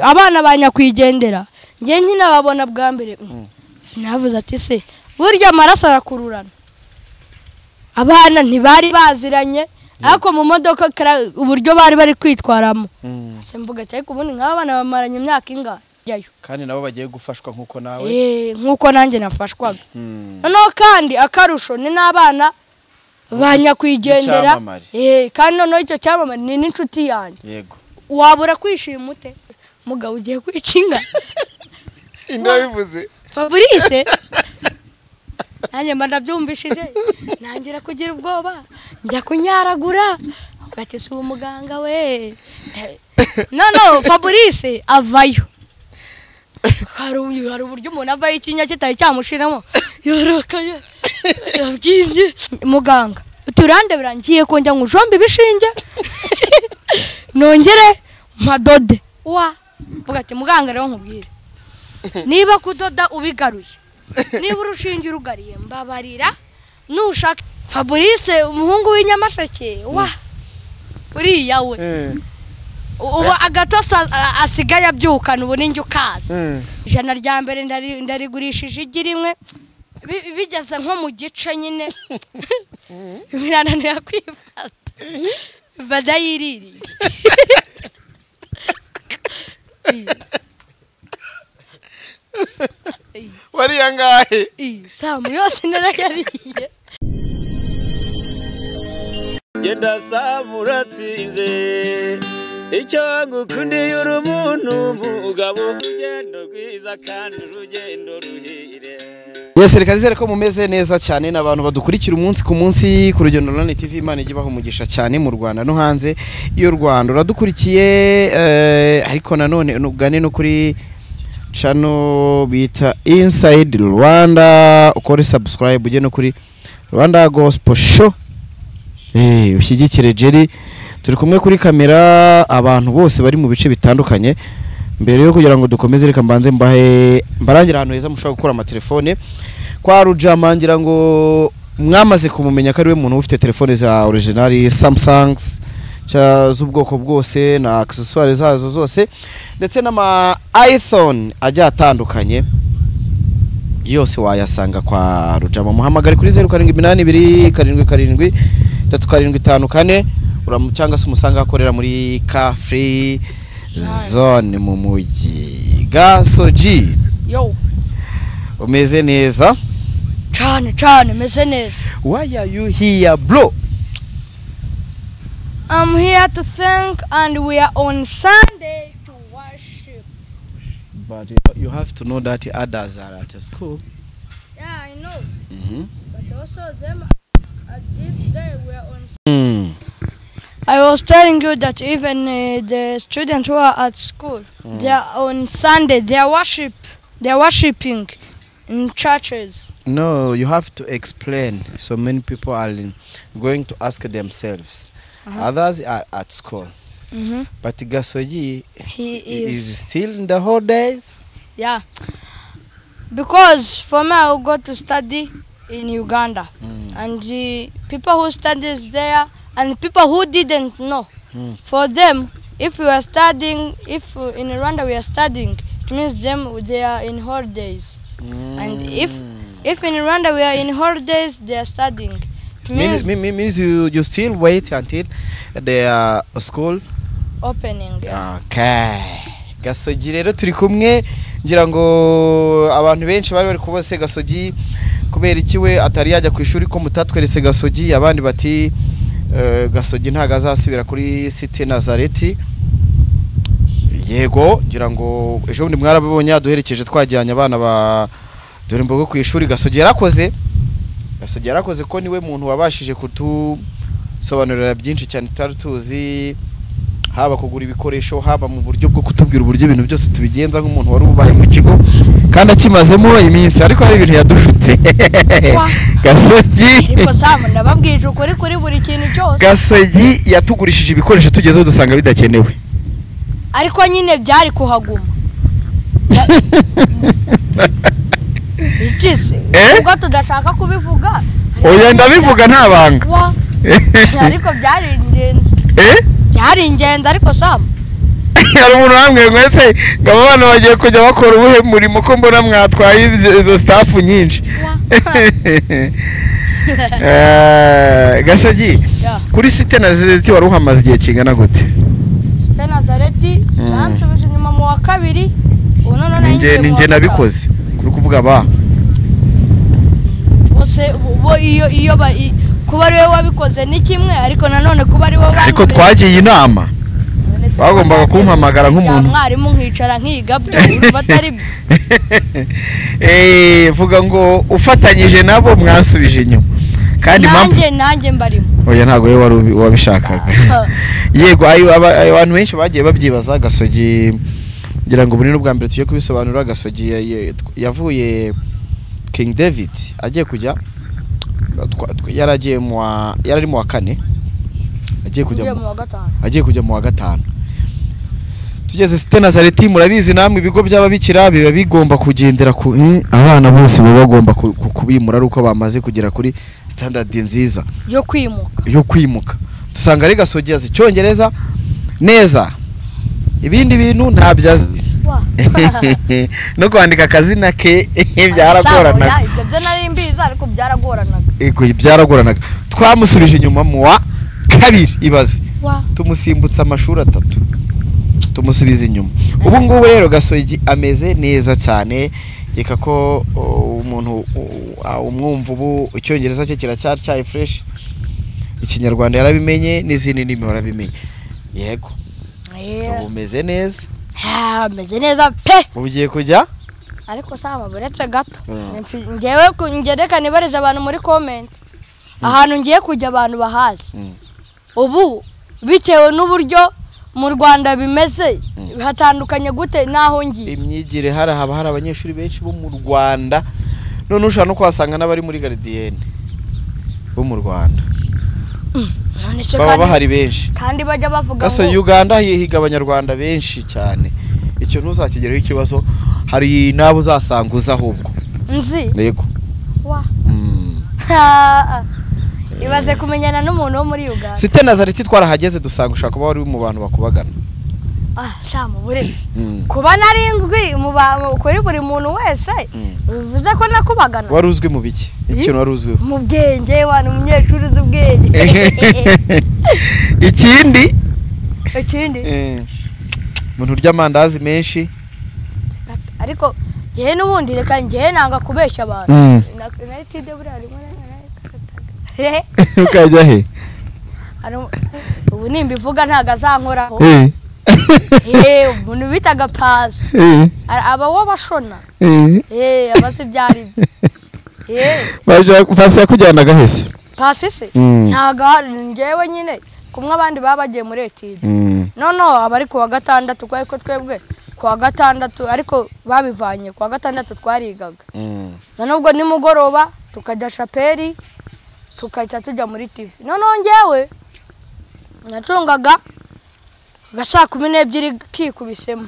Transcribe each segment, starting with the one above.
abana banyakwigendera nge nkina babona bwa mbere navuze ati se burya amaraso arakururana abana ntibari baziranye ariko mu modoka uburyo bari kwitwaramo se mvuga ati ariko ubundi nk'abana bamaranye imyaka ingahe yayo kandi nabo bagiye gufashwa nkuko nawe nkuko nanjye nafashwaga noneho kandi akarusho ni n'abana banyakwigendera kandi noneho icyo cyamamare ni n'inshuti yanjye yego wabura kwishima ute mugabo ugiye kwicinga ndabivuze Fabrice nanjye mba ndabyumvishije nangira kugira ubwoba njya kunyaragura ugati si umuganga we no Fabrice avayo hari uburyo umuntu avayo ikinya kitari cyamushiramo yorakaye yabyimbye muganga uturande birangiye ko njya ngujombe bishinge nongere madode vuga ati muganga rero nkubwire niba kudoda ubigaruye niba urushinge urugariye mbabarira nushaka Fabrice umuhungu w'inyamasheke uriya we ubu agatotsa asigaye abyukana ubu ninjye ukaza ijana rya mbere ndarigurishije igi rimwe bigeze nko mu gice nyine birananira kwifata badayiririye wari yangahe samu yose narayariye genda samuratsinze icyo ngukundiye uri umuntu mugabo urugendo rwiza kandi urugendo ruhire Yes, reka ko mumeze neza cyane n'abantu badukurikira umunsi ku munsi ku Rugendo Online TV. Imana igibaho umugisha cyane mu Rwanda no hanze y'u Rwanda. Uradukurikiye ariko nanone ugane no kuri channel bita Inside Rwanda, ukore subscribe uje no kuri Rwanda Gospel Show. Ushyigikire Jerry. Turi kumwe kuri kamera abantu bose bari mu bice bitandukanye. Mbere yo kugira ngo dukomeze reka mbanze mbarangira ahantu heza mushobora gukora amatelefone kwa Rujama, ngira ngo mwamaze kumumenya ko ari we muntu ufite telefone za original Samsung z'ubwoko bwose na accessoires zazo zose ndetse n'ama iPhone ajya atandukanye yose wayasanga kwa Rujama. Muhamagare kuri 0722773754 uramucyanga se umusanga akorera muri Car Free Zone mu mujyi. Gasogi yo umeze neza cyane meze neza. Why are you here, bro? I'm here to thank, and we are on Sunday to worship. But you have to know that others are at school. Yeah, I know. But also them at this day we are on I was telling you that even the students who are at school, they are on Sunday, they are worshiping in churches. No, you have to explain. So many people are going to ask themselves. Others are at school. But Gasogi, he is still in the holidays? Yeah. Because for me, I will go to study in Uganda. And the people who studies there, and people who didn't know, for them, if we are studying, if in Rwanda we are studying, it means they are in holidays. And if in Rwanda we are in holidays, they are studying. It means you still wait until the school opening. Yeah. Okay. Gasogi rero turi kumwe, ngira ngo abantu benshi bari kubose Gasogi kubera ikiwe atari yajya ku ishuri ko mutatweretse Gasogi, abandi bati Gasogi ntago azasubira kuri City Nazareti. Yego ngira ngo ejo bundi mwarabibonye duherekeje twajyanye abana ba dore mbogo ku ishuri. Gasogi yarakoze ko niwe muntu wabashije kutusobanurira byinshi cyane tutari tuzi, haba kugura ibikoresho, haba mu buryo bwo kutubwira uburyo ibintu byose tubigenza nk'umuntu wari ubaye mu kigo kandi akimazemo iminsi, ariko hari ibintu yadushutse. Gasogi ariko samu nababwije ukuri kuri buri kintu cyose. Gasogi yatugurishije ibikoresho tugezeho dusanga bidakenewe, ariko nyine byari kuhaguma. Ikisi ubwo tudashaka kubivuga. Oya ndabivuga nta banga. Ariko byari ingenzi. Byari ingenzi ariko samu hari umuntu wambwiye ngo ese ngo abo bana bagiye kujya bakora ubuhe murimo ko mbona mwatwaye izo staff nyinshi. Gasogi kuri Cité Nazareti wari uhamaze igihe kingana gute? Cité Nazareti bansubije inyuma mu wa kabiri. Ninjye nabikoze kuri kuvuga ba bose bo iyo kuba ari we wabikoze ni kimwe ariko nanone kuba ari wowe ariko twagiye inama bagombaga kumpamagara nk'umuntu mwarimu nkicara nkiga byo batari vuga ngo ufatanyije nabo mwansubije inyuma kandi nanjye mbarimo. Oya ntago we wari wabishakaga. Yego abantu benshi bagiye babyibaza Gasogi ngira ngo bunini bwa mbere tujye kubisobanura. Gasogi yavuye King David agiye kujya yarari mu wa kane agiye kujya mu wa gatanu. Tugeze Cité Nazareti murabizi namwe ibigo by'ababikira biba bigomba kugendera ku abana bose baba bagomba kubimura ari uko bamaze kugera kuri standard nziza yo kwimuka. Dusanga ari Gasogi azi Cyongereza neza, ibindi bintu ntabyazi no kwandika akazina ke byaragoranaga. Ibyo nari mbiza ariko byaragoranaga. Byaragoranaga. Twamusubije inyuma mu wa kabiri ibaze. Tumusimbutsa amashuri 3. Tumusubiza inyuma. Ubu ngubu rero Gasogi ameze neza cyane. Yeka ko umuntu umwumva ubu Icyongereza cye kiracyari fresh. Ikinyarwanda yarabimenye n'izindi ndimi warabimenye. Yego. Umeze neza. Ameze neza pe. Ugiye kujya? Ariko saba buretse gato. Ngewe ngereka nibariza abantu muri comment. Ahantu ngiye kujya abantu bahazi. Ubu bitewe n'uburyo mu Rwanda bimeze hatandukanye gute naho ngiye. Imyigire haba hari abanyeshuri benshi bo mu Rwanda. None ushaka no kwasanga n'abari muri Gardienne bo mu Rwanda. Baba bahari benshi kandi bajya bavuga ngo Uganda higa abanyarwanda benshi cyane. Icyo ntuzakigeraho ikibazo, hari nabo uzasanguza ahubwo nzi. Yego. Ibaze kumenyana n'umuntu wo muri Uganda. Cité Nazareti twarahageze dusanga ushaka kuba wari mu bantu bakubagana. Shama burezi kuba narinzwi mu kuri buri muntu wese bivuze ko nakubagana. Wari uzwi mu biki? Ikintu wari uzwi mu bwenge wana umunyeshuri z'ubwenge. Ikindi muntu urya amandazi menshi ariko gihe n'ubundi reka ngiye nanga kubeshya abantu. Nari tide buriya rimwe ukajya he? Ubu nimbivuga ntago azankoraho. Umuntu bitaga Pasi aba wabashona abazi byari byo Pasi yakujyanaga hese? Pasi se ntago ngewe nyine kumwe abandi baba bagiye muri etide. No abari ku wa gatandatu kwa ko twebwe ku wa gatandatu ariko babivanye ku wa gatandatu twarigaga. Nanubwo nimugoroba tukajya chapeli tukahita tujya muri TV. None ngewe nacungaga gashaka 12 kikubisemo.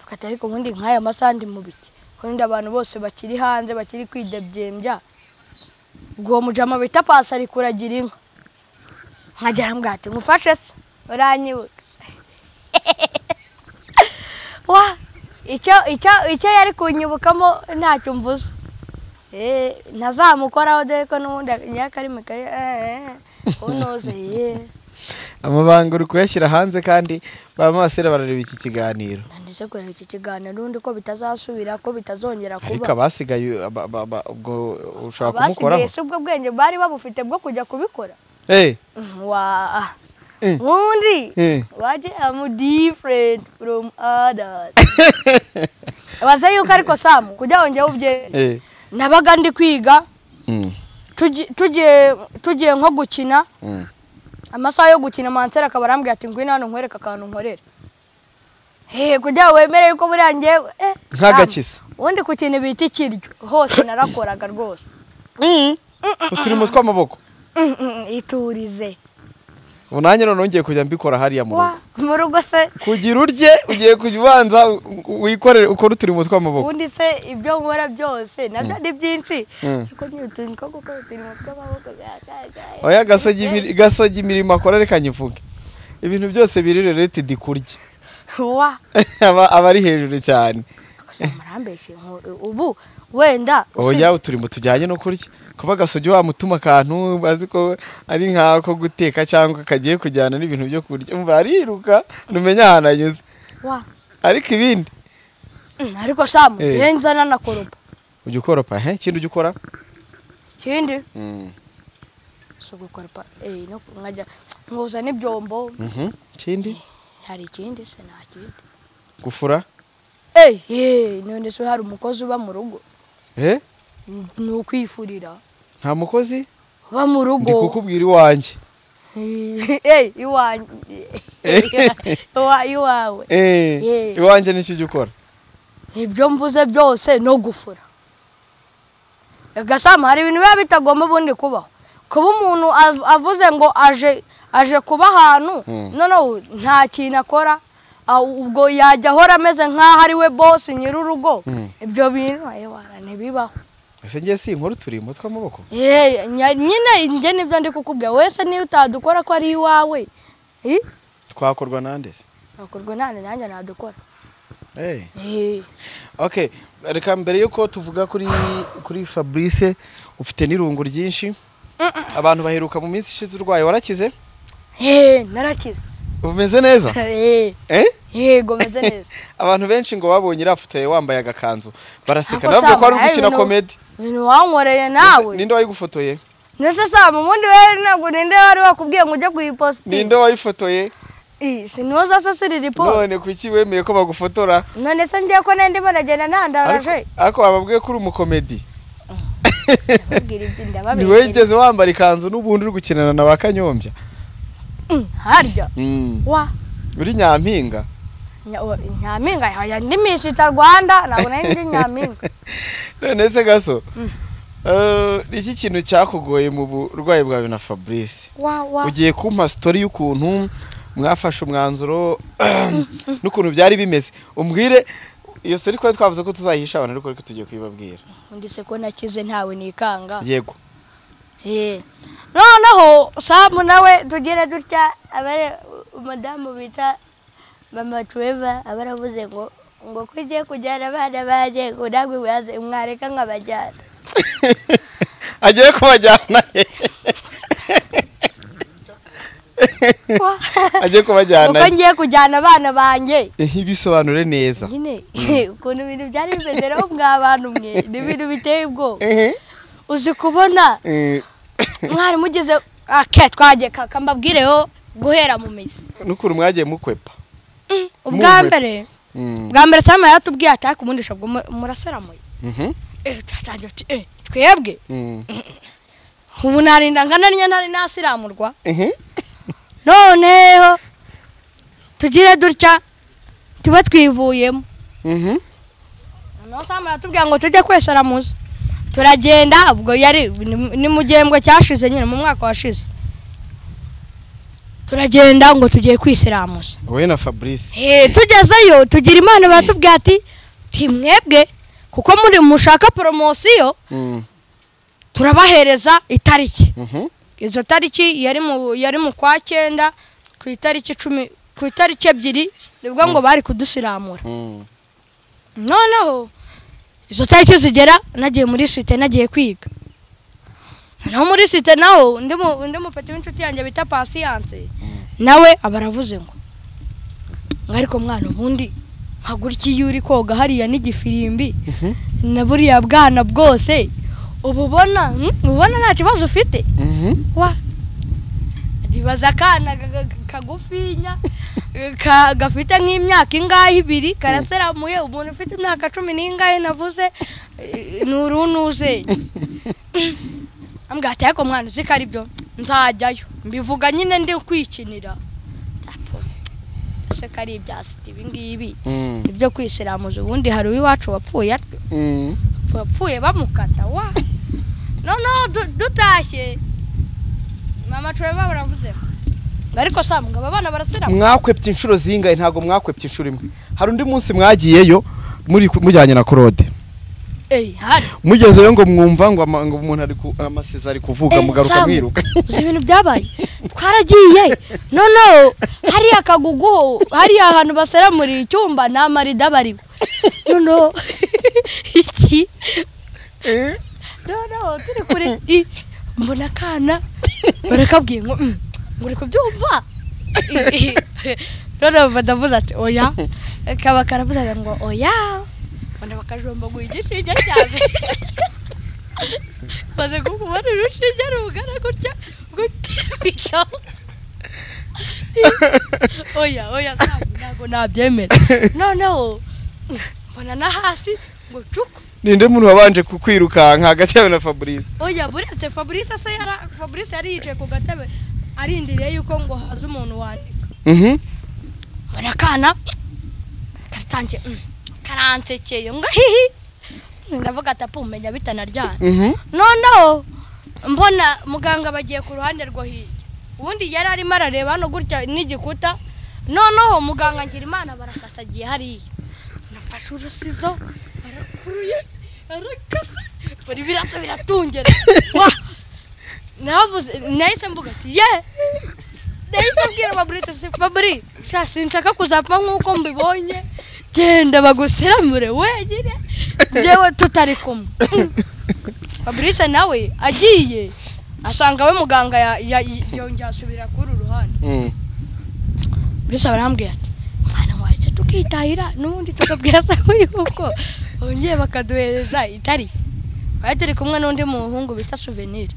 Tukata ariko ubundi nkaya masandi mu biki. Kandi abantu bose bakiri hanze bakiri kwidebyembya. Ubwo mujama bita Pasi ari kuragira inka. Nkajya mbwate mufashe se uranyibuka. Icyo yari kunyibukamo ntacyo mvuze. Nazamukoraho deko n'ubundi nyakarime unoze amabanga uri kuyashyira hanze kandi bamasera barareba iki kiganiro. Ndetse kureba iki kiganiro n'undi ko bitazasubira ko bitazongera kuba. Ariko abasigaye ubwo ushaka kumukora. Abasigaye ubwo bwenge bari babufite bwo kujya kubikora. Undi waje am different from others. Abaze yuko ariko Sam kujya wongewe ubye. Nabaga ndi kwiga tugiye nko gukina amasaha yo gukina Mansera akabarambye ati ngwino hano nkwereka akantu nkorera. Kujya wemere yuko buriya ngewe nkagakisa undi kukina ibiti kiryo hose narakoraga rwose. Uturimo tw'amaboko iturize. Unanye none ngiye kujya mbikora hariya mu rugo se kugira urye ugiye kubanza wikorere ukora uturimo tw'amaboko. Undi se ibyo nkora byose nabyo ndi byinshi ariko nyutunze ko gukora uturimo tw'amaboko gatagaye. Oya Gasogi imirimo akora reka nyivuge ibintu byose biri related kurya. wa aba ari hejuru cyane. Marambeshe ubu wenda oya uturimo tujyanye no kurya kuba gasogi wamutuma akantu bazi ko ari nkako guteka cyangwa kagiye kujyana n'ibintu byo kurya umva ariruka numenya ahantu anyuze ariko ibindi ariko Samu yenzana na koropa ujye ukoropa ikindi ujye ukora ikindi so gukoropa no nkajya nkoza n'ibyombo ikindi hari ikindi se nta kindi gufura none so hari umukozi uba mu rugo ni ukwifurira nta mukozi uba mu rugo ndi kukubwira iwanjye iwawe iwanjye nicyo ujya ukora ibyo mvuze byose no gufura Gasama hari ibintu biba bitagomba ubundi kubaho kuba umuntu avuze ngo aje kuba ahantu noneho nta kintu akora ubwo yajya ahora ameze nk'aho ari we boss nyir'urugo ibyo bintu ntibibaho ese ngiye si inkuru turimo tw'amaboko nyine njye nibyo ndi kukubwira wese niyo utadukora ko ari iwawe twakorwa nande se twakorwa nande nanjye nadukora okay reka mbere yuko tuvuga kuri Fabrice ufite n'irungu ryinshi abantu baheruka mu minsi ishize urwaye warakize narakize umeze neza yego meze neza abantu benshi ngo babonye irafotoye wambaye agakanzu baraseka nabwo ko ari gukina comedy ibintu wankoreye nawe ninde wayigufotoye nese Samu mundi we ntabwo ninde wari wakubwiye ngo ujye kuyiposta ninde wayifotoye sinoza sasiri report none kuki wemeye ko bagufotora none se ngiye ko nende baragenda ntandaraje ariko bababwiye ko uri umukomedi babwira ibyo ndababwiye ni wegeze wambara ikanzu n'ubundi uri gukinana na bakanyombya harya wa uri nyampinga nyampinga ya ndimisha Rwanda ntabwo nari ndi nyampinga none se gaso iki kintu cyakugoye mu burwayi bwawe na Fabrice ugiye kumpa story y'ukuntu mwafashe umwanzuro n'ukuntu byari bimeze umbwire iyo story ko twavuze ko tuzahisha abantu ariko tugiye kwibabwira ndise ko nakize ntawe nikanga yego noneho Samu nawe tugire dutya abare madamu bita mama Trevor abaravuze ngo kujye kujyana abana baje ngo nagwe waze mwareka nkabajyana agiye kubajyana agiye kubajyana uko ngiye kujyana abana banjye ibisobanure neza nyine ukuntu ibintu byari bimeze rero mw'abantu mwe n'ibintu biteye ubwoba uzi kubona mwari mugeze twagiye kambabwireho guhera mu mizi n'ukuntu mwagiye mukwepa ubwa mbere Sama yatubwiye ataka umundisha bwo murasaramuye twebwe ubu narinda ngana niyo ntari nasiramurwa noneho tugire dutya tuba twivuyemo noneho Sama yatubwiye ngo tujye kwesaramuza turagenda ubwo yari ni mu gihembwe cyashize nyine mu mwaka washize turagenda ngo tugiye kwisiramuza wowe na Fabrice tugezeyo tugira Imana batubwiye ati timwebwe kuko muri mushaka promotion turabahereza itariki izo tariki yari mu kwa 9 ku itariki 10 ku itariki 2 nibwo ngo bari kudusiramura noneho izo tariki zigera nagiye muri site nagiye kwiga naho muri site naho ndi mu peti w'inshuti yanjye bita Patience nawe abaravuze ngo ariko mwana ubundi haguriki yuri koga hariya n'igifirimbi na buriya bwana bwose ubona nta kibazo ufite ndibaza kana kagufinya gafite nk'imyaka ingahe 2 karaseramuye umuntu ufite imyaka 10 n'ingahe navuze nurunuze ambwate yako mwana uzikari byo nzajyayo mbivuga nyine ndi kwikinira se kari byasiti bingibi ibyo kwisiramuza ubundi hari uwiwacu wapfuye wapfuye bamukata wa no dutashye mama Trevor baravuze ariko Samu ngo abana barasira mwakwepye inshuro zingahe ntago mwakwepye inshuro imwe hari undi munsi mwagiyeyo muri mujyanye na Claude hari mugezeyo ngo mwumva ngo umuntu ari amasiza ari kuvuga mugaruka mwiruka uzi ibintu byabaye twaragiye no hari akagugu hari ahantu basera muri icyumba nta marida bari no iki no turi kuri mbona kana barakabwiye ngo muri kubyumva no badavuze ati oya kaba karavuze ngo oya bana bakajomba guyigishinja cyane baze gukubona urushinja rugana gutya gutya oya ntago nabyemera no mbona na hasi ngo cuko ninde muntu wabanje kukwirukanka hagati yawe na Fabrice oya buretse Fabrice yari yicaye ku gatebe arindiriye yuko ngo haza umuntu wandika mbona kana karatangiye karansekeye ngo hihi ndavuga atapumenya bitanaryana no mbona muganga bagiye ku ruhande rwo hirya ubundi yari arimo arareba hano gutya n'igikuta noneho muganga ngira Imana barakasagiye hariya nafashe urusizo barakuruye arakasa bari biraso biratungera wa navuze nahise mvuga ati nahise mbwira Fabrice sinshaka kuzapfa nk'uko mbibonye genda bagusiramure wenyine yewe tutari kumwe Fabrice nawe agiye asanga we muganga yongera asubira kuri uruhande Fabrice barambwiye ati mwana waje tukitahira n'ubundi tukabwira sawe yuko onye bakaduhereza itari kandi turi kumwe n'undi muhungu bita Souvenir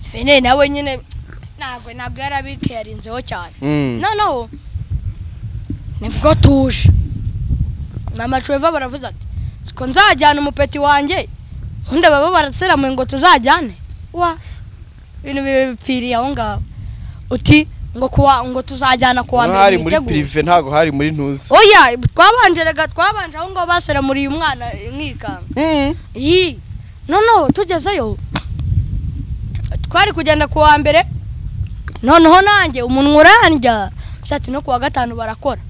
Souvenir nawe nyine ntabwo yarabike yarinzeho cyane no nibwo tuje mama Trevor baravuze ati siko nzajyana umupeti wanjye undi baba baratseramuye ngo tuzajyane ibintu bipfiriye aho ngaho uti ngo tuzajyana kuwa mbere hari muri prive ntago hari muri ntuzi oya twabanje aho ngo basera muri uyu mwana nkikanga no tugezeyo twari kugenda kuwa mbere noneho nanjye umuntu urandya cyati no kuwa gatanu barakora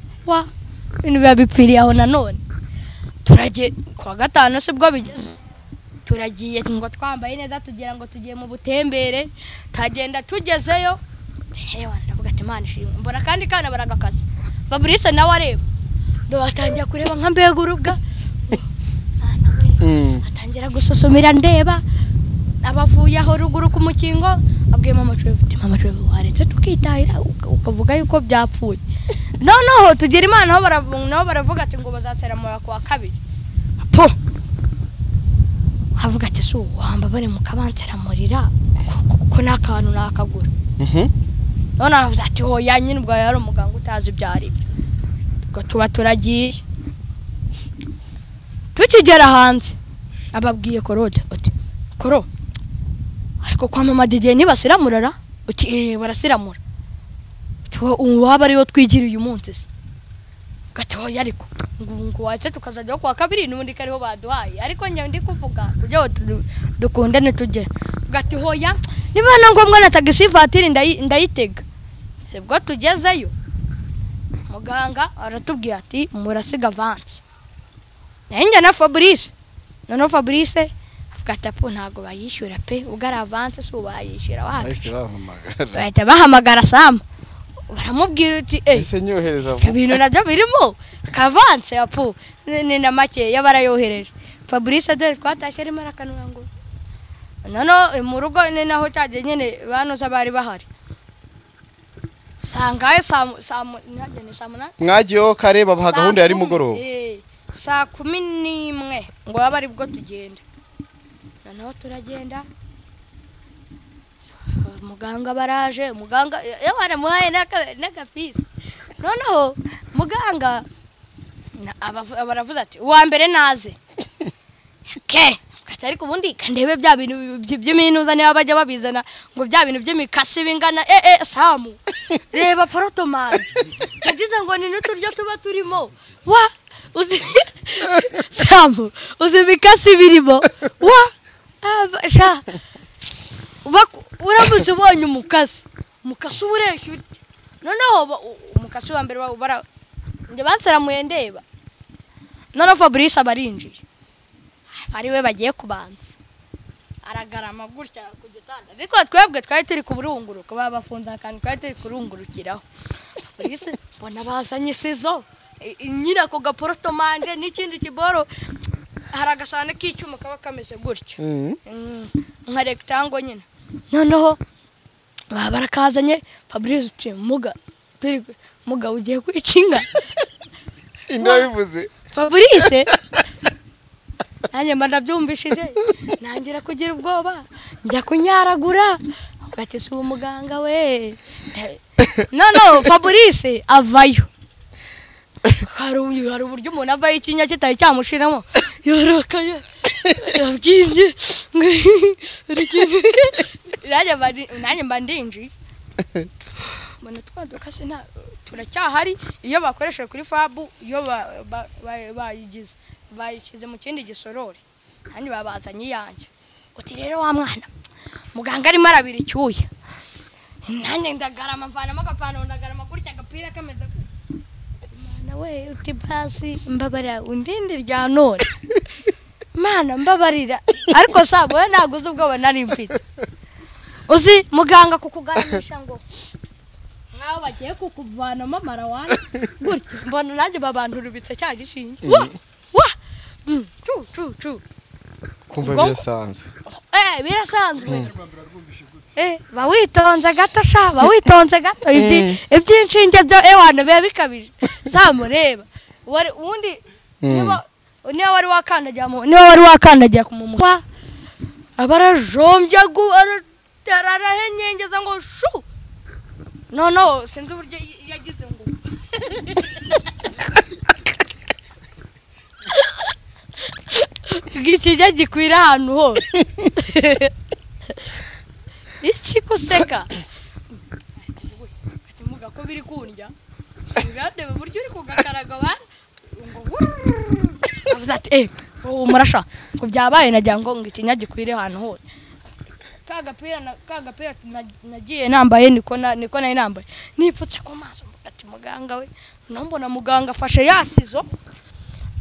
ibintu bibapfiriye aho nanone turagiye kuwa gatanu sibwo bigeze turagiye ngo twambaye neza tugira ngo tugiye mu butembere tagenda tugezeyo ndavuga ati Imana ishimwe mbona kandi kana baragakaza Fabrice nawe areba batangiye kureba nka mbega urubwa atangira gusosomera ndeba abavuye aho ruguru ku mukingo abwiye mama Trevor waretse tukitahira ukavuga yuko byapfuye noneho tugira Imana aho baravuga ati ngo bazaseramura kuwa kabiri havuga ati so wamba bari mu kabanseramurira kuko nakantu nakagura none avuze ati hoya nyine ubwo yari umuganga utazi byari byo tuba turagiye tukigera hanze ababwiye Korode ati Koro ariko kwa mama Didier ntibasiramurara uti barasiramura waba ariyo twigiriye uyu munsi se gatoya ariko ngo waje tukazajya kwa kabiri n'ubundi kariho baduhaye ariko njye ndi kuvuga kujya dukundane tujye gati hoya niba na ngombwa na tagisi vatiri ndayitega sebwo tugezeyo muganga aratubwiye ati murasiga avance nanjye na Fabrice noneho Fabrice gatapo ntago bayishyura pe ugara avance so bayishyura bahita bahamagara Sam baramubwira uti ese nyohereza vuba ibintu nabyo birimo kavance apo ni na make yabarayohereje Fabrice de twatashye ari marakanura ngo nono mu rugo ni naho cyaje nyene banoza bari bahari sangaye nagene samuna mwagiyo kare babaha gahunda yari mugoroba saa 11 ngo bari bwo tugenda noneho turagenda muganga baraje muganga baramuhaye n'agafisi noneho muganga baravuze ati uwa mbere naze atari kubundi kandebe bya bintu by'iminuza niba bajya babizana ngo bya bintu by'imikasi bingana Samu reba porotomani yagize ngo ni n'uturyo tuba turimo uzi Samu uzi imikasi birimo uramutse ubonye umukasi ureshya ute noneho umukasi wa mbere njye banseramuye ndeba noneho Fabrice abarinjiye ari we bagiye kubanza aragarama gutya ku gitanda ariko twebwe twari turi ku burunguruko babafunza akantu twari turi kurungurukiraho polisi bona bazanye sizo nyira ko gaporotomanje n'ikindi kiboro hari agasane k'icyuma kaba kameze gutyo nka rectangle nyine noneho barakazanye Fabrice turi muga ugiye kwicinga Indabivuze Fabrice nanjye ndabyumvishije nangira kugira ubwoba njya kunyaragura ugati si umuganga we no Fabrice avayo hari uburyo umuntu avayo ikinya kitari cyamushiramo yorokaye yabyimbye nanjye mbandinji mbona twaduka se nta turacyahari iyo bakoresheje kuri fabu iyo bayishyize mu kindi gisorori kandi babazanye yanjye uti rero wa mwana muganga arimo arabira icyuya nanjye ndagarama mvanamo agapantaro ndagarama gutya agapira kameze mwana we uti basi mbabara undindi rya none mana mbabarira ariko sabo we naguze ubwoba nari mfite uzi muganga kukuganisha ngo nawe bagiye kukuvanamo amarawana gutya mbona nanjye babantu rubitse cya gishinge cu kumva birasanzwe birasanzwe bawitonze gato sha bawitonze gato iby'inshinge byo ewana biba bikabije zamureba ubundi niba wari wakandagira ku mumu abarajombya arahenyengeza ngo shu no sinzi uburyo yagize ngo gikijya gikwira ahantu hose iki kuseka ati muga ko biri kundya urandebe buryo uri kugakaraga ngo avuze ati murasha ko byabaye nagira ngo ikinya gikwire ahantu hose kagapira nagiye nambaye niko nari nambaye nipfutse ku maso ati muganga we nambona muganga afashe yasizo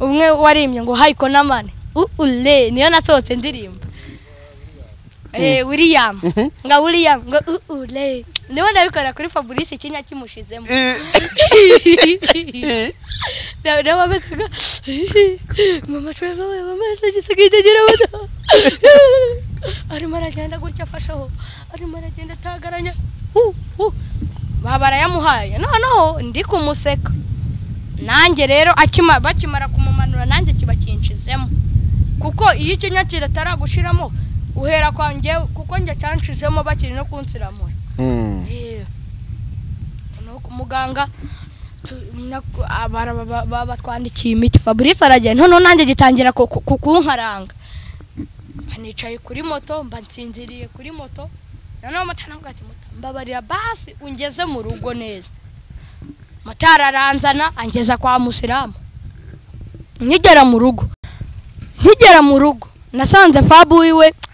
umwe warimye ngo hayiko namane ule niyo nasohotse ndirimba William ngo ule niwe ndabikora kuri Fabrice ikinya kimushizemo Dawa betaga mama tweva we mama sigitegira bata ari maragenda gutya afashaho ari maragenda tagaranya babara yamuhaye no ndi kumuseka nanjye rero bakimara kumumanura nanjye kibakinshizemo kuko iyo ikinya kirataragushiramo uhera kwanjye kuko njye cyanshizemo bakiri no kunsiramura muganga batwandikiye imiti Fabrice aragenda none nanjye gitangira kunkaranga banicaye kuri moto mbansinziriye kuri moto noneho matanabwa ati mbabarira basi ungeze mu rugo neza matararanzana angeza kwa Musiramu nkigera mu rugo nasanze Fabu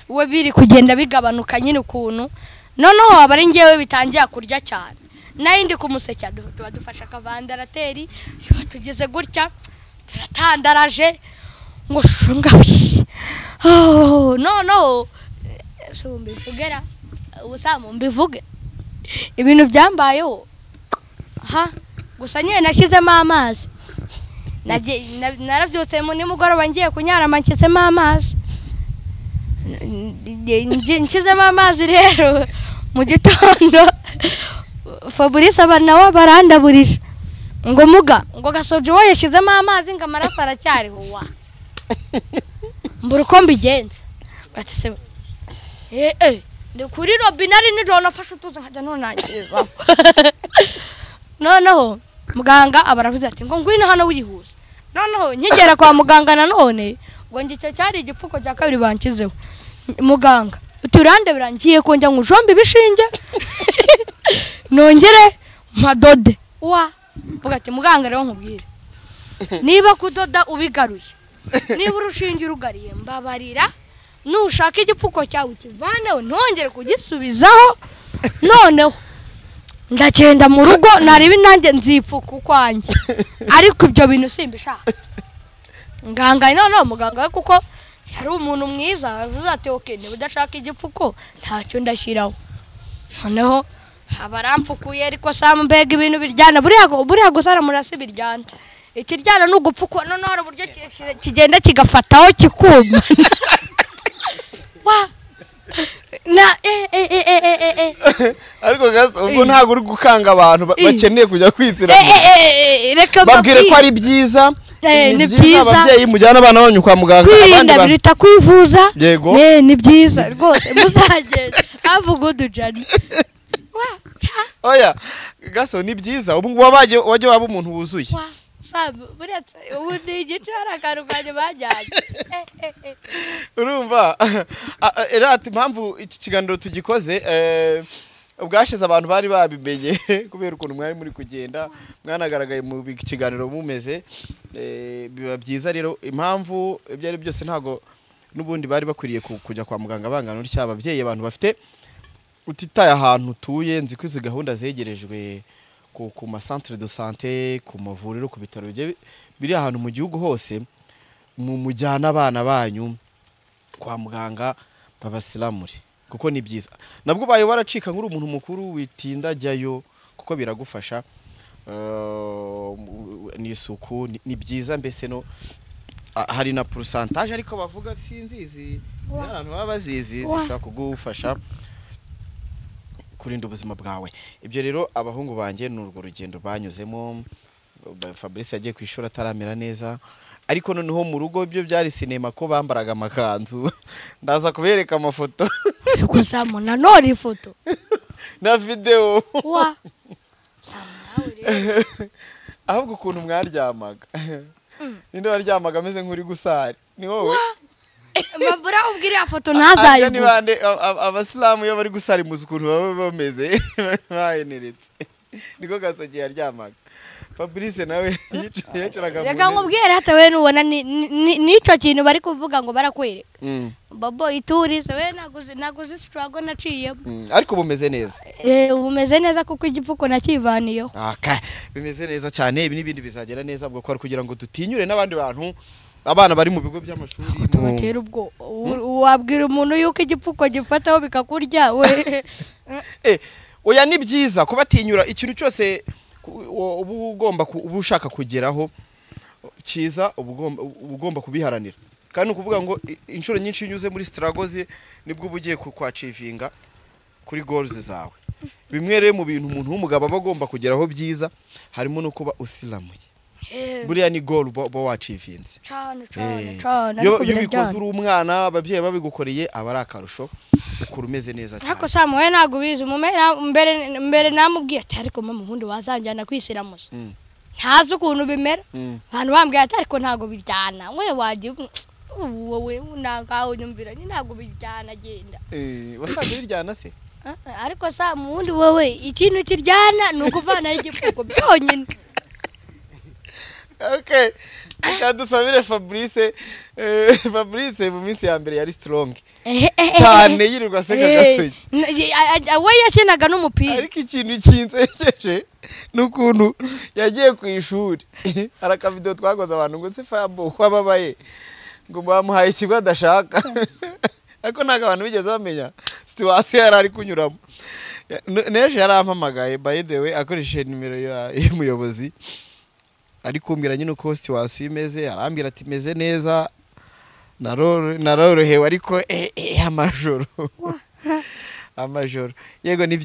we biri kugenda bigabanuka nyine ukuntu noneho abari ngewe bitangiye kurya cyane nayindi kumuseka dufasha kavandarateri tugeze gutya turatandaraje ngo shungabi no so mbivugera ubusamu mbivuge ibintu byambayeho gusa nyine nashyizemo amazi narabyutse mu nimugoroba ngiye kunyara manshyizemo amazi nshyizemo amazi rero mu gitondo Fabrice abana barandaburije ngo muga ngo gasoje wowe yashizemo amazi ngo amaraso aracyariho mbura uko mbigenza batese ndi kuri robinari nijoro nafashe utuza nkajya nonangiriza noneho muganga abaravuze ati ngo ngwino hano wihuza noneho nkigera kwa muganga nanone ngo ngicyo cyari igipfuko cya kabiri bankizeho muganga uturande birangiye ko njya ngujombe ibishinge nongere madode vuga ati muganga rero nkubwire niba kudoda ubigaruye niba urushinge urugariye mbabarira nushaka igipfuko cyawe kivaneho ntongere kugisubizaho noneho ndagenda mu rugo naribi nanjye nzipfuka ukwanjye ariko ibyo bintu simbishaka nganga noneho muganga kuko yari umuntu mwiza yavuze ati okay niba udashaka igipfuko ntacyo ndashyiraho noneho abaramfukuye ariko Sam mbega ibintu biryana buriya gusara murasi biryana ikiryana n'ugupfukwa noneho hari uburyo kigenda kigafataho kikuma wa na ariko gaso ubwo ntago uri gukanga abantu bakeneye kujya kwitsira reka babwire ko ari byiza ni byiza ababyeyi mujyana abana banyu kwa muganga abandi birita kwivuza yego ni byiza rwose muzagenda avuga udujani oya gaso ni byiza ubu wabaje waje waba umuntu wuzuye buretse ubu ni igicara karukanye bajyanye urumva erati impamvu iki kiganiro tugikoze ubwashize abantu bari babimenye kubera ukuntu mwari muri kugenda mwanagaragaye mu kiganiro mumeze biba byiza rero impamvu ibyo ari byose ntago nubundi bari bakwiriye kujya kwa muganga bangana n'icyo ababyeyi abantu bafite utitaye ahantu utuye nzi ko izo gahunda zegerejwe ku ma centre de santé ku mavuriro ku bitaro biri ahantu mu gihugu hose mu mujyana abana banyu kwa muganga babasilamure kuko ni byiza nabwo bayo baracika nk'uri umuntu mukuru witinda jyayo kuko biragufasha ni isuku ni byiza mbese no hari na pourcentage ariko bavuga sinzizi abantu baba bazizi zishaka kugufasha kurinda ubuzima bwawe ibyo rero abahungu banjye n'urwo rugendo banyuzemo Fabrice yagiye kwishura ataramera neza ariko noneho mu rugo ibyo byari sinema ko bambaraga amakanzu ndaza kubereka amafoto ariko Sam nanone ifoto na video wa ahubwo ukuntu mwaryamaga ninde waryamaga ameze nk'uri gusari ni wowe mabura ubwira foto ntazayo ni bande abasilamu iyo bari gusari muzi ukuntu baba bameze baheneretse niko gasogiye yaryamaga Fabrice nawe yicaraga reka nkubwire hatawe nubona nico kintu bari kuvuga ngo barakwereka babo iturize we naguze struggle naciyemo ariko bumeze neza bumeze neza kuko igipfuko nakivaniyeho bimeze neza cyane ibi n'ibindi bizagera neza bwo kwari kugira ngo dutinyure n'abandi bantu abana bari mu bigo by'amashuri tubatera ubwo wabwira umuntu yuko igipfuko gifataho bikakurya we oya ni byiza kubatinyura ikintu cyose uba ushaka kugeraho cyiza ugomba kubiharanira kandi ukuvuga ngo inshuro nyinshi unyuze muri struggles nibwo ugiye kwachivinga kuri goals zawe bimwe rero mu bintu umuntu w'umugabo aba agomba kugeraho byiza harimo no kuba usilamuye buriya ni goal bo wachivinze cyane iyo bikoze uri umwana ababyeyi babigukoreye aba ari akarusho ukuru umeze neza cyane ariko Sam we ntago bizi mbere namubwiye ati ariko mama ubundi wazanjyana kwisiramuza ntazi ukuntu bimera abantu bambwiye ati ariko ntago biryana we wagiye wowe nagaho nyumvira ni ntago biryana genda wasanze biryana se ariko Sam ubundi wowe ikintu kiryana nukuvana igipfuko byonyine okay kadusabire Fabrice mu minsi ya mbere yari strong cyane yirirwa seka gasogi we yakinaga n'umupira ariko ikintu kinsekeje n'ukuntu yagiye ku ishuri haraka video twagoza abantu ngo se Fabo kwababaye ngo bamuhaye ikigo adashaka ariko naga abantu bigeze bamenya situation yari ari kunyuramo neje yarampamagaye by the way akoresheje nimero y'umuyobozi ariko mbira nyine uko situation imeze arambira ati meze neza narorohewe ariko amajoro yego ni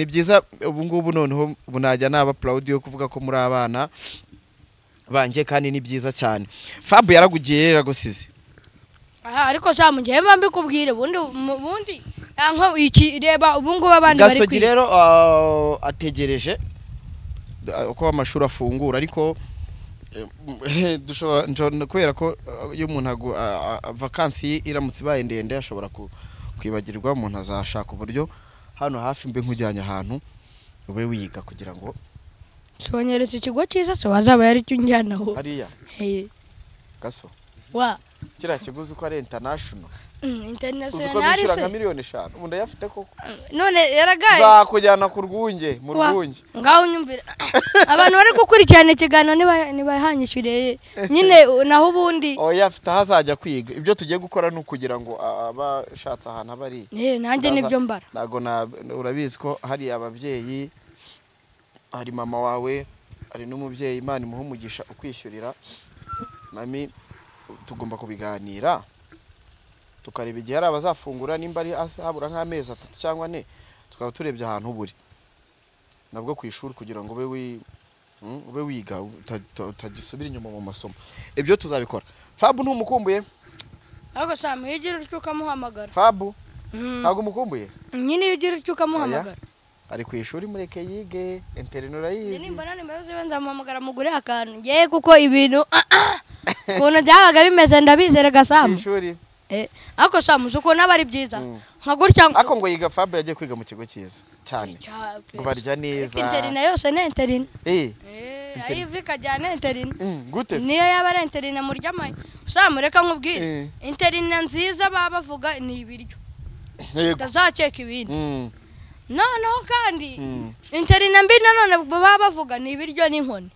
byiza ubu ngubu noneho bunajya naba proud yo kuvuga ko muri abana banje kandi ni byiza cyane Fabo yaragugiye yaragusize ariko Sam ngiye mbambe kubwire bundi nko iki reba ubu ngubu abandi bari Gasogi rero ategereje uko amashuri afungura ariko dushobora kubera ko iyo umuntu vacancy iramutse ibaye ndende ashobora kwibagirwa umuntu azashaka uburyo hano hafi mbe nkujyanye ahantu ube wiga kugira ngo sonyeretse ikigo cyiza so wazaba yari cyo njyana ho hariya Gaso wa kiriya kiguzi uko ari international uzi international ko bishyura nka se miliyoni 5 ubu ndayafite koko none yaragaye nzakujyana ku rwunge mu rwunge ngaho unyumvira abantu bari gukurikirana ikiganiro nibahanyishyuriye nyine naho ubundi oya afite hazajya kwiga ibyo tugiye gukora ni ukugira ngo abashatse ahantu abari nanjye nibyo mbara nago urabizi ko hari ababyeyi hari mama wawe hari n'umubyeyi Imana imuha umugisha ukwishyurira mami tugomba kubiganira tukareba igihe hari abazafungura nimba ari habura nk'amezi 3 cyangwa 4 tukaba turebye ahantu uburi nabwo ku ishuri kugira ngo ube wiga utagisubira inyuma mu masomo ibyo tuzabikora Fabu ntumukumbuye ahubwo Sam yigira ucyuka muhamagara Fabu ntago mukumbuye nyine yigira ucyuka muhamagara ari ku ishuri mureke yige internet urayizi nimba nani mbazo benzamuhamagara mugure akantu ngiye kuko ibintu kuntu byabaga bimeze ndabizerega Sam ishuri ako Sam uko nabari byiza nka gutya ako ngo yiga Fabu yagiye kwiga mu kigo cyiza cyane ngo barya neza internet yose ne internet ayivika jyana internet gute niyo yaba ari internet muryamaye Sam reka nkubwire internet nziza babavuga ni ibiryo ndazaceka ibindi noneho kandi internet mbi nanone baba bavuga ni ibiryo n'inkoni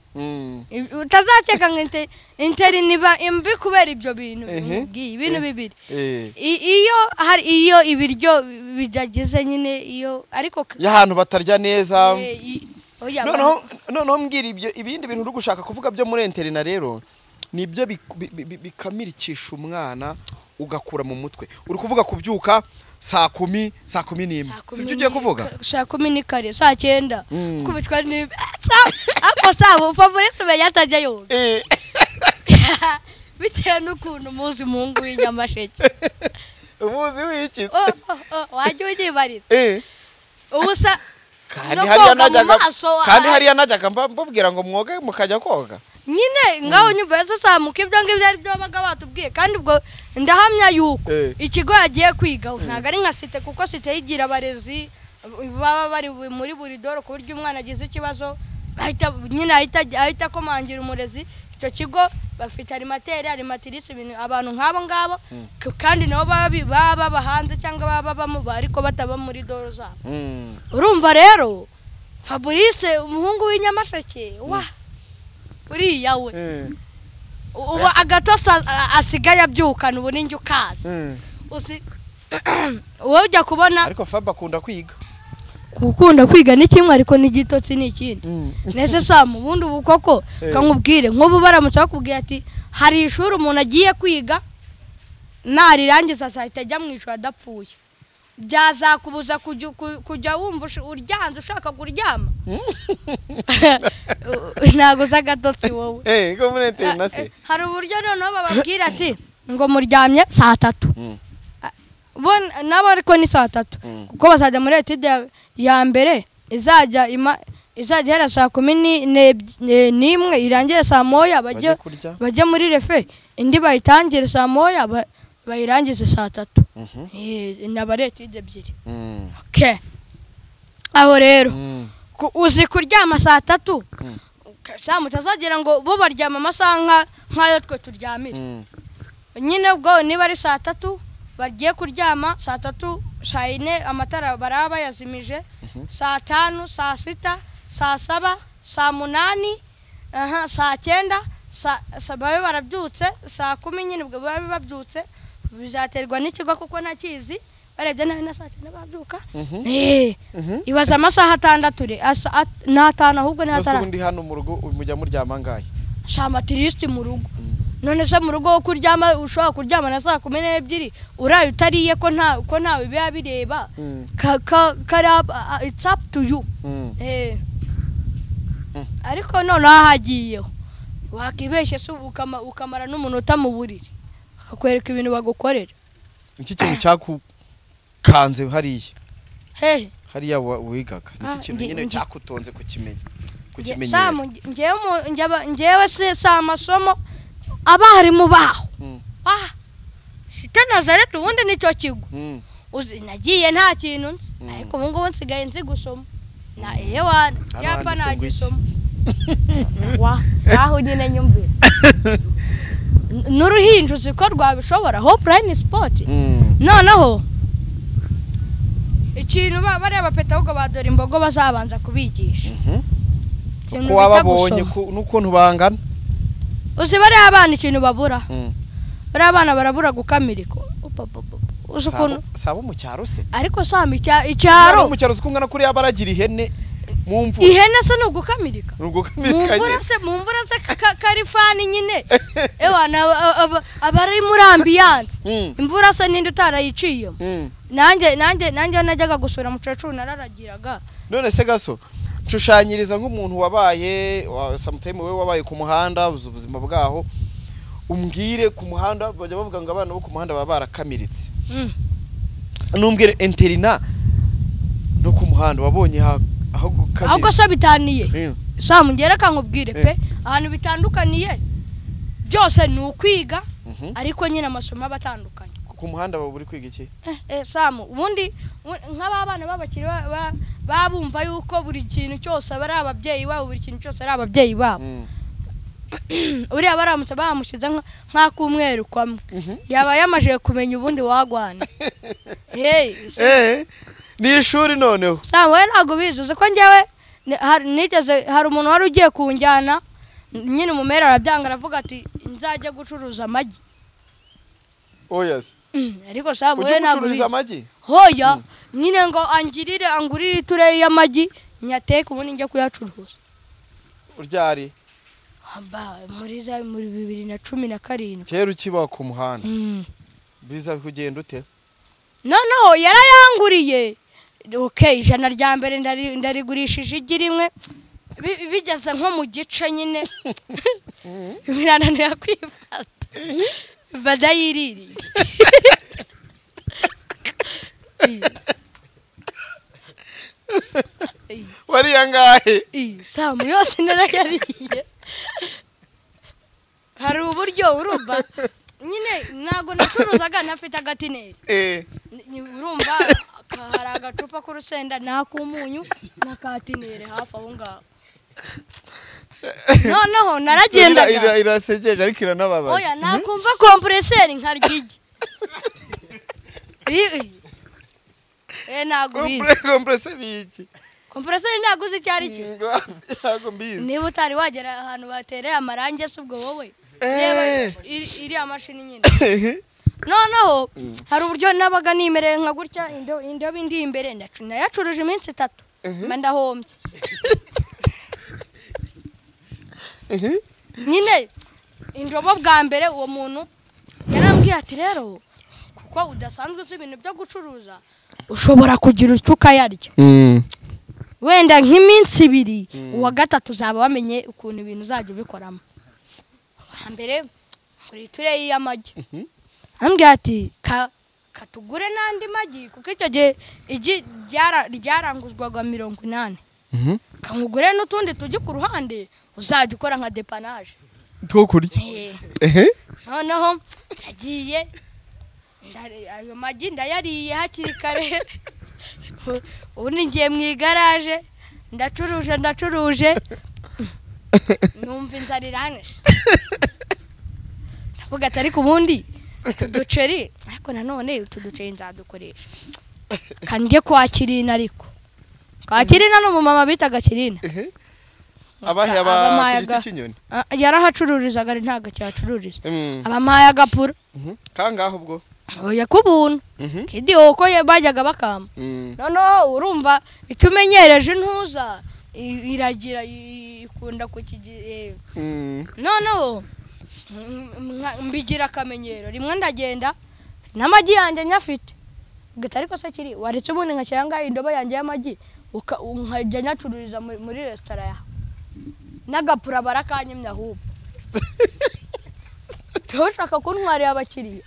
utazaceka ngo internet ba imbi kubera ibyo bintu ibintu bibiri iyo ibiryo bidagize nyine iyo ariko y'ahantu batarya neza noneho mbwira ibindi bintu uri gushaka kuvuga byo muri internet rero nibyo bikamirikisha umwana ugakura mu mutwe uri kuvuga kubyuka saa 10 sibyo ugiye kuvuga saa 10 ni kare saa 9 kubitwa ni ako sabo Fabrice yatajya yo bitewe n'ukuntu muzi mungu w'inyamasheke umuzi w'iki wajye ugibariza ubusa kandi hariya najyaga mbabwira ngo mwoge mukajya koga nyine ngaho nyumva zasamuka ibyo ngibyo ari byo baga batubwiye kandi ubwo ndahamya yuko ikigo yagiye kwiga ntago ari nka site kuko site yigira abarezi baba bari muri buri doro ku buryo umwana agize ikibazo ahita komangira umurezi icyo kigo bafite animatrice ibintu abantu nk'abo ngabo kandi nabo baba bahanze cyangwa baba bamuba ariko bataba muri doro zabo urumva rero Fabrice umuhungu w'inyamasheke uriya we ubu agatotsa asigaye abyukana ubu ninjye ukaza wowe ujya kubona ariko Fabu akunda kwiga gukunda kwiga ni kimwe ariko n'igitotsi ni ikindi nese Sam ubundi ubu koko kankubwire nk'ubu baramutse bakubwiye ati hari ishuri umuntu agiye kwiga narirangiza azahita ajya mu ishuri adapfuye byazakubuza kujya wumva uryanze ushaka kuryama ntago zagatotsi wowe ko muri internet se hari uburyo noneho bababwira ati ngo muryamye saa 3 nabo ariko ni saa 3 kuko bazajya muri etide ya mbere izajya ihera saa 11 irangire saa 1 bajye muri refe indi bayitangire saa 1 bayirangize saa 3 n'abaretide ebyiri okay aho rero uzi kuryama saa 3 Sam utazagira ngo bo baryama amasaha nk'ayo twe turyamira nyine ubwo niba ari saa 3 bagiye kuryama saa 3 saa 4 amatara baraba yazimije saa 5 saa 6 saa 7 saa 8 saa 9 babe barabyutse saa 10 nyine ubwo babe babyutse bizaterwa n'ikigo kuko ntakizi barebye nawe na saa 9 babyuka ibaza amasaha 6 n'atanu ahubwo ni 5 ubundi hano mu rugo mujya muryama ngahe shamatiriste mu rugo none se mu rugo kuryama ushobora kuryama na saa 12 uraye utariye ko nta biba bireba it's up to you ariko none ahagiyeho wakibeshye se ukamara n'umunota mu buriri akakwereka ibintu bagukorera iki kintu cyakukanze hariya wigaga iki kintu nyine cyakutonze kukimenyera ngewe se saa masomo abarimu baho site Nazareth ubundi nicyo kigo nagiye nta kintu nzi ariko ubu ngubu nsigaye nzi gusoma na ewana cyapa nagisoma aho nyine nyumvira n'uruhinja uzi ko rwabishobora Hopeline Sport noneho ikintu bariya bapeta ahubwo badora imbogo bazabanza kubigisha uko wababonye n'ukuntu bangana uzi bariya abana ikintu babura bariya abana barabura gukamiriko uzi ukuntu sabo mu cyaro se ariko samba icyaro mu cyaro zikungana kuri abaragira ihene mu mvura ihene se nugukamirika mu mvura se karifani nyine ewana abari muri ambiance imvura se ninde utarayiciye nanjye najyaga gusura mucecuru nararagiraga none se gaso nshushanyiriza nk'umuntu wabaye sometime we wabaye ku muhanda ubuzima bwaho umbwire ku muhanda bajya bavuga ngo abana bo ku muhanda baba barakamiritse numbwire interina no ku muhanda wabonye aho gukamira ahubwo so bitaniye Sam ngereka nkubwire pe ahantu bitandukaniye byose ni ukwiga ariko nyine amasomo abatandukanye ku muhanda baba buri kwiga iki Sam ubundi nk'abana babakiri babumva yuko buri kintu cyose bari ababyeyi babo buri kintu cyose ari ababyeyi babo uriya baramutse bamushize nk'akumweru kwamwe yaba yamaje kumenya ubundi wagwana ni ishuri noneho Sam we ntago bizuze ko njyewe nigeze hari umuntu wari ugiye kunjyana nyine umumera arabyanga aravuga ati nzajya gucuruza amagi oyas ariko Sam we ntago gucuruza amagi hoya nyine ngo angurire ture y'amagi nyateke ubundi njye kuyacuruza uryari muri 2017 cyero kiba ku muhanda biza kugenda ute noneho yarayanguriye okay ijana rya mbere ndarigurishije igirimwe bigeze nko mu gice nyine birananira kwifata badayiririye wari yangahe Sam yose narayariye hari uburyo urumva nyine nago nacuruzaga nafite agatineri urumva hari agacupa k'urusenda n'akumunyu n'akatineri hafi aho ngaho noneho naragendaga irasegeje ariko iranababaje oya nakumva kompreseri nkaryigi nago bizi kompreseri iki kompreseri nago uzi cyari cyo ntago mbizi niba utari wagera ahantu batereye amarangi se ubwo wowe iri amashini nyine noneho hari uburyo nabaga nimereye nka gutya indobo indi imbere nayacuruje iminsi 3 mba ndahombye nyine indobo bwa mbere uwo muntu yarambwiye ati rero kuko udasanzwe uzi ibintu byo gucuruza ushobora kugira ucuka yaryo wenda nk'iminsi 2 uwa gatatu uzaba wamenye ukuntu ibintu uzajya ubikoramo mbere kuri ture y'amagi ambwiye ati katugure nandi magi kuko icyo gihe ryaranguzwaga 80 kamugure n'utundi tujye ku ruhande uzajya ukora nka depanage two kurya noneho yagiye ayo magi ndayariye hakiri kare ubundi ngiye mu igaraje ndacuruje numva inzara iranishe ndavuga ati ariko ubundi utuduceri ariko nanone utuduceri nzadukoresha kanjye kwa Kirina ariko kwa Kirina no mu mama bitaga Kirina abahe abakiriki kinyoni yarahacururizaga ari ntaga cyacururiza abamaye agapura kangaho ubwo oya kubuntu kidi uko bajyaga bakama noneho urumva itumenyereje ntuza iragira ikunda kukigiye noneho mbigira akamenyero rimwe ndagenda n'amagi yanjye nyafite gitari ko se kiri waretse ubundi nkacyanga indobo yanjye y'amagi nkajya nyacururiza muri restaurant ya n'agapura barakanyemya ahubwo tushaka kuntwarira abakiriya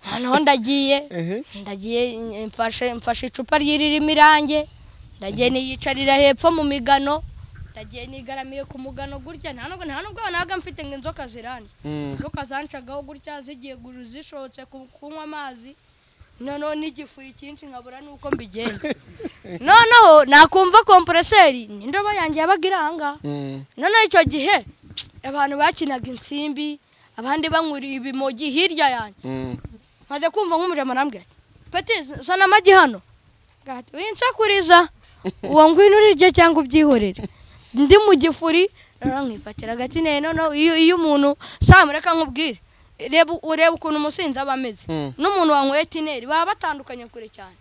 hano ndagiye mfashe icupa ry'iririmo irange ndagiye niyicarira hepfo mu migano ndagiye nigaramiye ku mugano gutya nta nubwo naga mfite ngo inzoka zirane inzoka zancagaho gutya zigiye zishotse kunywa amazi noneho n'igifuri cyinshi nkabura nuko mbigenza noneho nakumva kompreseri indobo yanjye yabaga iranga noneho icyo gihe abantu bakinaga insimbi abandi banywuriye ibimogi hirya yanjye nkajya kumva nk'umurema arambwira ati peti zana amagi hano winsakuriza uwo ngwino urirye cyangwa ubyihorere ndi mu gifuri nkifatira agati none iyo umuntu samureka nkubwire ureba ukuntu umusinzi aba ameze n'umuntu wanyweye tineri baba batandukanye kure cyane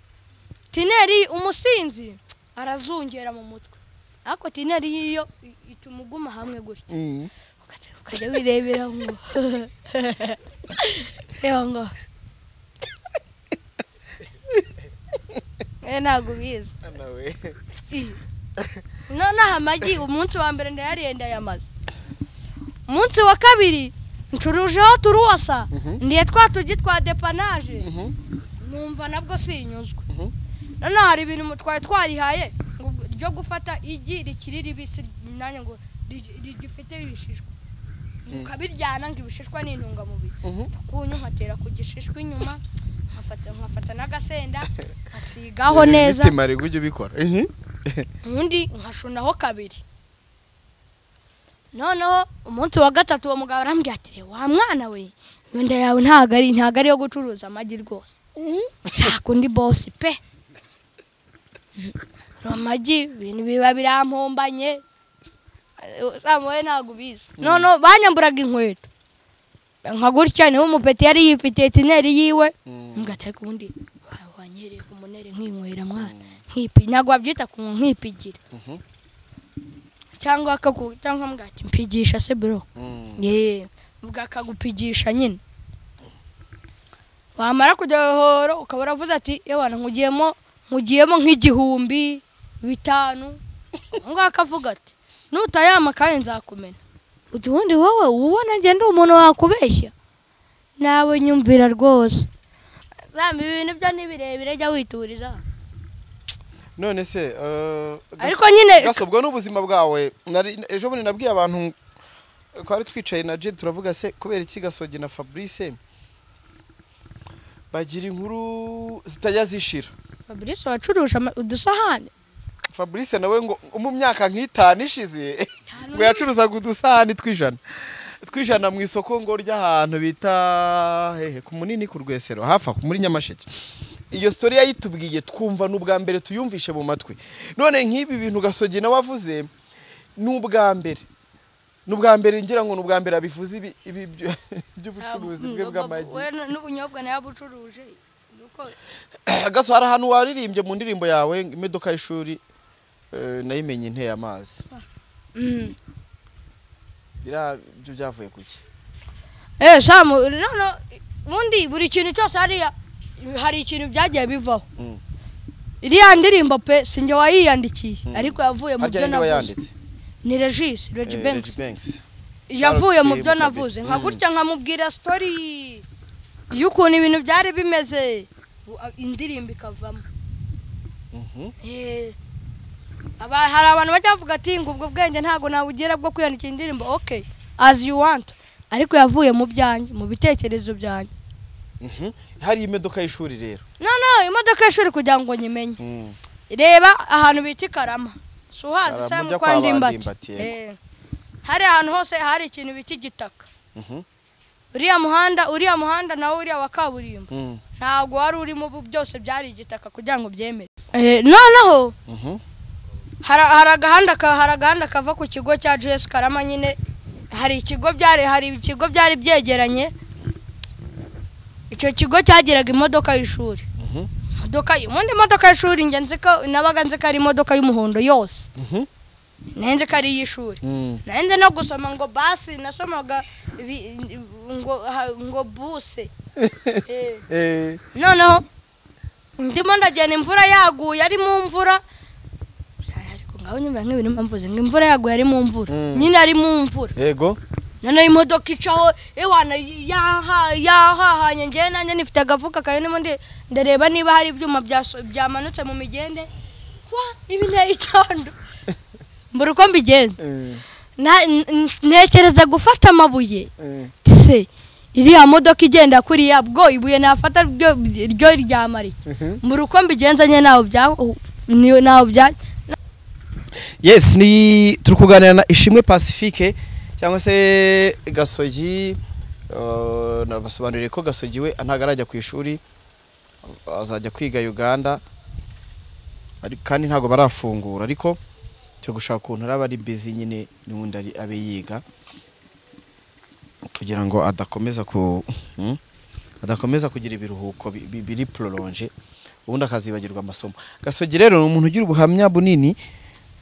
tineri umusinzi arazungera mu mutwe ariko tineri iyo ituma uguma hamwe gutya ukajya wirebera ngo reba ngo ntabwo bizi noneho amagi umunsi wa mbere ndayariye ndayamaze umunsi wa kabiri ncurujeho turuwasa ndiye twatugi twa depanaje numva nabwo sinyuzwe noneho hari ibintu twari twarihaye ryo gufata igi rikiri ribisi nanye ngo rigifite ibishishwa ukabiryana ngo ibishishwa n'intungamubiri kunyu nkatera ku gishishwa inyuma nkafata n'agasenda asigaho neza bitimare gujye bikora undi nkashunaho kabiri noneho umunsi wa gatatu uwo mugabo arambwira ati wa mwana we wenda yawe ntago ari yo gucuruza amagi rwose shaka undi boss pe amagi ibintu biba birampombanye samuwe ntago bizi noneho banyamburaga inkweto nka gutya niho umupeti yari yifitiye tineri yiwe mgateka ubundi wanyereye ku munere nk'inkwera mwana nkipi ntago wabyita ku nkipigira cyangwa mbwati mpigisha se bro mbwa akagupigisha nyine wamara kujya ukaba uravuze ati yewana nkugiyemo nk'igihumbi 5 ngo akavuga ati nutayama kandi nzakumena ubundi wowe ubona ngende umuntu wakubeshya nawe nyumvira rwose zambi ibintu byo nibirebire jya wituriza none se ariko nyine gasobwa n'ubuzima bwawe ejo bundi nabwiye abantu kwari twicaye na Jed turavuga se kubera iki Gasogi na Fabrice bagira inkuru zitajya zishira Fabrice wacuruje udusahane Fabrice nawe ngo mu myaka nk'itanu ishize ngo yacuruzaga udusahane twijana mu isoko ngo ry'ahantu bita hehe ku munini ku Rwesero hafa muri Nyamasheke iyo story yayitubwiye twumva n'ubwa mbere tuyumvishe mu matwi none nk'ibi bintu Gasogi na wavuze n'ubwa mbere ngira ngo n'ubwa mbere abivuze ibi by'ubucuruzi bwe bw'amagi n'ubunyobwa nayabucuruje nuko Gaso hari ahantu waririmbye mu ndirimbo yawe imodoka y'ishuri nayimenye inteye amazi byo byavuye kuki shamu no mundi buri kintu cyose hari ikintu byagiye bivaho iriya ndirimbo pe sinjye wayiyandikiye ariko yavuye mu byo navuze ni Regis Banks yavuye mu byo navuze nka gutya nkamubwira story y'ukuntu ibintu byari bimeze indirimbo ikavamo hari abantu bajya bavuga ati ngo ubwo bwenge ntago nabugera bwo kwiyandikira indirimbo okay as you want ariko yavuye mu byanjye mu bitekerezo byanjye hari imodoka y'ishuri rero no imodoka y'ishuri kugira ngo nyimenye reba ahantu bita Karama suhazi cyangwa kwa Ndimbati hari ahantu hose hari ikintu bita igitaka uriya muhanda nawo uriya wa kaburimbo ntago wari urimo byose byari igitaka kugira ngo byemere noneho hari agahanda kava ku kigo cya JS Karama nyine hari ikigo byari byegeranye icyo kigo cyagiraga imodoka y'ishuri imodoka y'ishuri ngenze ko nabaga nze ko ari imodoka y'umuhondo yose nenze ko ari y'ishuri nenze no gusoma ngo basi nasomaga ngo buse noneho ndimo ndagenda imvura yaguye ari mu mvura ariko ngaho nyuma nk'ibintu mvuze ngo imvura yaguye ari mu mvura nyine ari mu mvura yego none imodoka icaho ewana yahahanye ngiye nanjye nifite agafuka kayo nimo ndareba niba hari ibyuma byamanutse mu migende ibi ntayicando mbura uko mbigenza ntekereza gufata amabuye se iriya modoka igenda kuri yabwo ibuye nafata ryo ryamari mbura uko mbigenza nye nawo bya yes ni turi kuganira na Ishimwe Pacifique cyangwa se Gasogi nabasobanuriye ko Gasogi we ntago arajya ku ishuri azajya kwiga Uganda kandi ntago barafungura ariko cyo gushaka ukuntu araba ari busy nyine n'undi abe yiga kugira ngo adakomeza kugira ibiruhuko biri prolonge ubundi akazibagirwa amasomo. Gasogi rero ni umuntu ugira ubuhamya bunini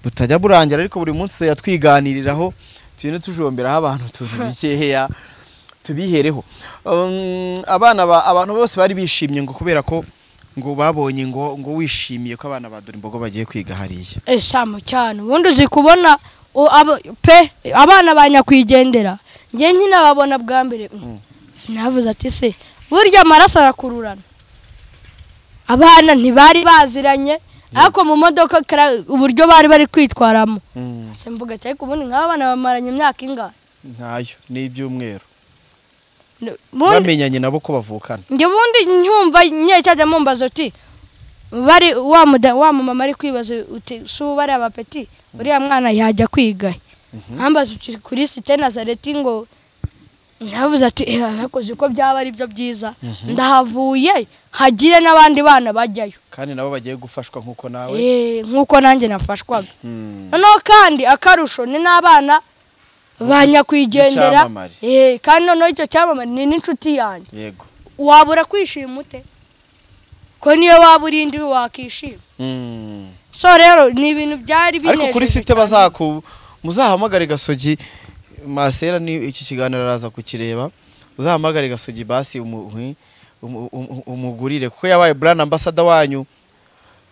butajya burangira ariko buri munsi yatwiganiriraho tubine tujomberaho abantu tubikeheya tubihereho. Abantu bose bari bishimye ngo kubera ko ngo babonye ngo wishimiye ko abana ba Dorimbogo bagiye kwiga hariya. Shamu cyane ubundi uzi kubona abana banyakwigendera nge nyine babona bwa mbere navuze ati se burya amaraso arakururana. Abana ntibari baziranye ariko mu modoka uburyo bari kwitwaramo se mvuga ati ariko ubundi nk'abana bamaranye imyaka ingahe ntayo n'ibyumweru bamenyanye nabo ko bavukana. Nge bundi nyumva nyecyaje mumbaza ati bari wa mama ari kwibaza uti su bari abapeti uriya mwana yajya kwiga ambaza kuri Cité Nazareti ngo navuze ati hakoze ko byaba ari byo byiza ndahavuye hagire n'abandi bana bajyayo kandi nabo bagiye gufashwa nkuko nawe nkuko nanjye nafashwaga. Noneho kandi akarusho ni n'abana banyakwigendera kandi noneho icyo cyamamare ni n'inshuti yanjye. Yego wabura kwishima ute ko niyo waba urindi wakishima. So rero ni ibintu byari binejeje ariko kuri Cité muzahamagare Gasogi Masera ni iki kiganiro araza kukireba uzahamagare Gasogi basi umugurire kuko yabaye brand ambassador wanyu.